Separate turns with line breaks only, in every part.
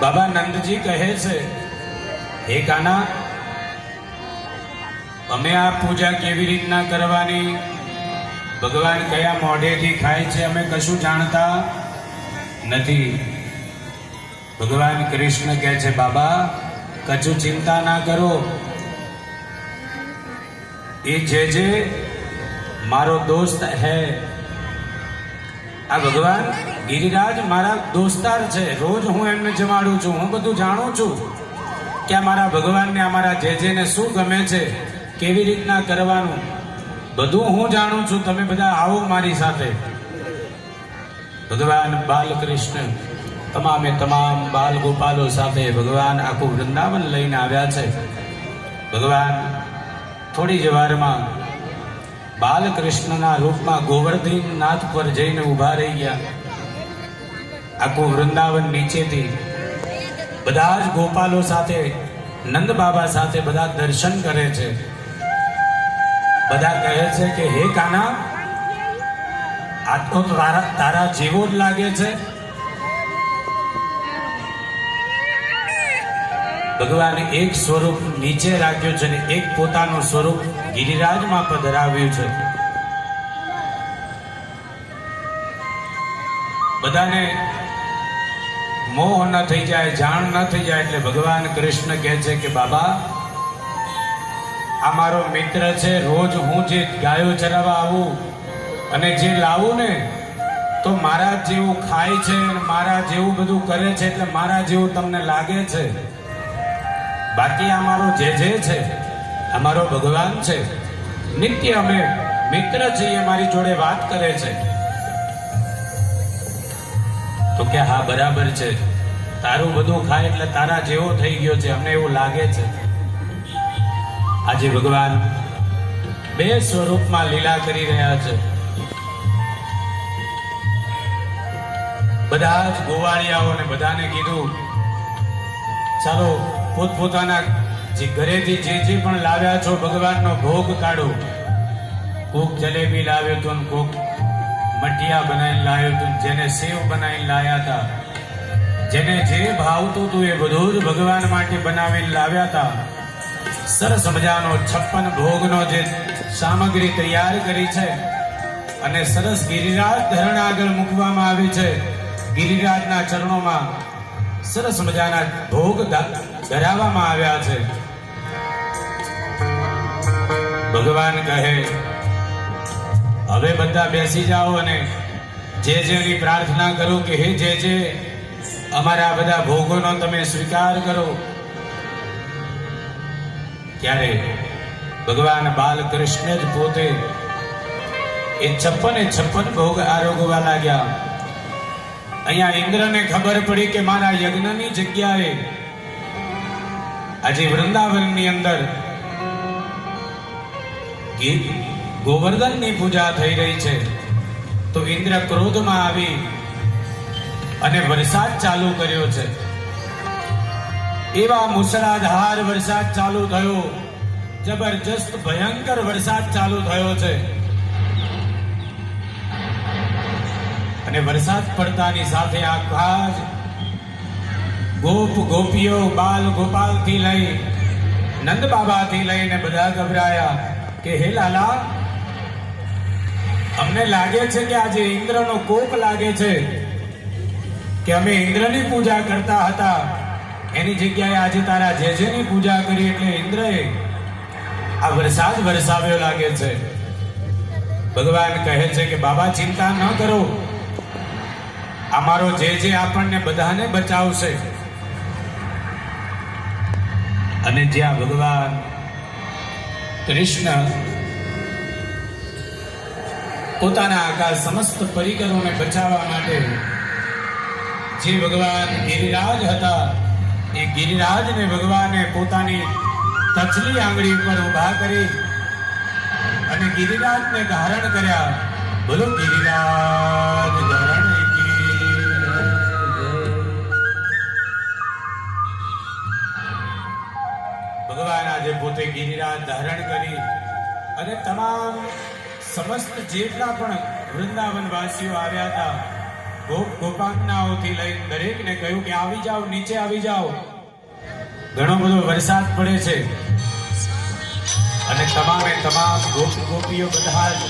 બાબા નંદજી કહે છે, હે કાના, અમે આ પૂજા કેવી રીતના કરવાની, ભગવાન કયા મોઢેથી ખાય છે, અમે કશું જાણતા નથી. ભગવાન કૃષ્ણ કહે છે, બાબા કશું ચિંતા ના કરો, એ જે મારો દોસ્ત હે. આ ભગવાન ગિરિરાજ મારા દોસ્તાર છે, રોજ હું એમને જમાડું છું, હું બધું જાણું છું કે મારા ભગવાનને અમારા જેને શું ગમે છે, કેવી રીતના કરવાનું, બધું હું જાણું છું. તમે બધા આવો મારી સાથે. ભગવાન બાલકૃષ્ણ તમામે તમામ બાલ ગોપાલો સાથે ભગવાન આખું વૃંદાવન લઈને આવ્યા છે. ભગવાન થોડી જ વારમાં બાલકૃષ્ણના રૂપમાં ગોવર્ધનનાથ પર જઈને ઊભા રહી ગયા. આખું વૃંદાવન નીચેથી બધા જ ગોપાલો સાથે, નંદ બાબા સાથે બધા દર્શન કરે છે. બધા કહે છે કે હે કાના, આ તો તારા જેવો જ લાગે છે. ભગવાન એક સ્વરૂપ નીચે રાખ્યું છે ને એક પોતાનું સ્વરૂપ ગિરિરાજમાં પધરાવ્યું છે. બધાને મોહ ન થઈ જાય, જાણ ન થઈ જાય, એટલે ભગવાન કૃષ્ણ કહે છે કે બાબા, આ મારો મિત્ર છે, રોજ હું જે ગાયો ચરાવવા આવું અને જે લાવું ને, તો મારા જેવું ખાય છે, મારા જેવું બધું કરે છે, એટલે મારા જેવું તમને લાગે છે. બાકી અમારો જે છે, અમારો ભગવાન છે, નિત્ય અમે મિત્ર છીએ, મારી જોડે વાત કરે છે. તો કે હા, બરાબર છે, તારું બધું ખાય એટલે તારા જેવો થઈ ગયો છે, અમને એવું લાગે છે. આજે ભગવાન બે સ્વરૂપમાં લીલા કરી રહ્યા છે. બધા જ ગોવાળિયાઓને બધાને કીધું, ચાલો પોતપોતાના જે ઘરેથી જે પણ લાવ્યા છો ભગવાનનો ભોગ કાઢો. કોક જલેબી લાવ્યો તો, કોક મઠિયા બનાવીને લાવ્યો તો, જેને સેવ બનાવીને લાવ્યા હતા, જેને જે ભાવતું હતું એ બધું જ ભગવાન માટે બનાવીને લાવ્યા હતા. સરસ મજાનો 56 ભોગનો જે સામગ્રી તૈયાર કરી છે અને સરસ ગિરિરાજ ધરણ આગળ મૂકવામાં આવી છે. ગિરિરાજના ચરણોમાં સરસ મજાના ભોગ ધરાવવામાં આવ્યા છે. ભગવાન કહે, હવે બધા બેસી જાઓ અને જેની પ્રાર્થના કરો કે હે જે અમારા બધા ભોગોનો તમે સ્વીકાર કરો. ત્યારે ભગવાન બાલકૃષ્ણ જ પોતે એ 56 ભોગ આરોગવા લાગ્યા. અહીંયા ઇન્દ્રને ખબર પડી કે મારા યજ્ઞની જગ્યાએ આજે વૃંદાવનની અંદર ગોવર્ધનની પૂજા થઈ રહી છે. તો ઇન્દ્ર ક્રોધમાં આવી અને વરસાદ ચાલુ કર્યો છે. એવા મુસળાધાર વરસાદ ચાલુ થયો, જબરજસ્ત ભયંકર વરસાદ ચાલુ થયો છે. અને વરસાદ પડતાની સાથે આખા જ ગોપીઓ, બાલ ગોપાલ થી લઈ નંદ બાબા થી લઈને બધા ગભરાયા કે હે લાલા, અમને લાગે છે કે આજે ઇન્દ્રનો કોપ લાગે છે કે અમે ઇન્દ્રની પૂજા કરતા હતા, એની જગ્યાએ આજે તારા જેની પૂજા કરી એટલે ઇન્દ્રએ આ વરસાદ વરસાવ્યો લાગે છે. ભગવાન કહે છે કે બાબા, ચિંતા ન કરો, અમારો જે આપણને બધાને બચાવશે. અને જ્યાં ભગવાન કૃષ્ણ પોતાના આખા સમસ્ત પરિકરોને બચાવવા માટે જે ભગવાન ગિરિરાજ હતા, એ ગિરિરાજને ભગવાને પોતાની તચલી આંગળી ઉપર ઉભા કરી અને ગિરિરાજને ધારણ કર્યા. બોલો ગિરિરાજ ધારણ ભગવાન આજે પોતે ગિરિરાજ ધારણ કરી અને તમામ સમસ્ત જેટલા પણ વૃંદાવન વાસીઓ આવ્યા હતા ગોપ ગોપાંગનાઓથી લઈને દરેકને કહ્યું કે આવી જાઓ, નીચે આવી જાઓ. ઘણો બધો વરસાદ પડે છે અને તમામ ગોપ ગોપીઓ બધા જ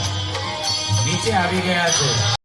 નીચે આવી ગયા છે.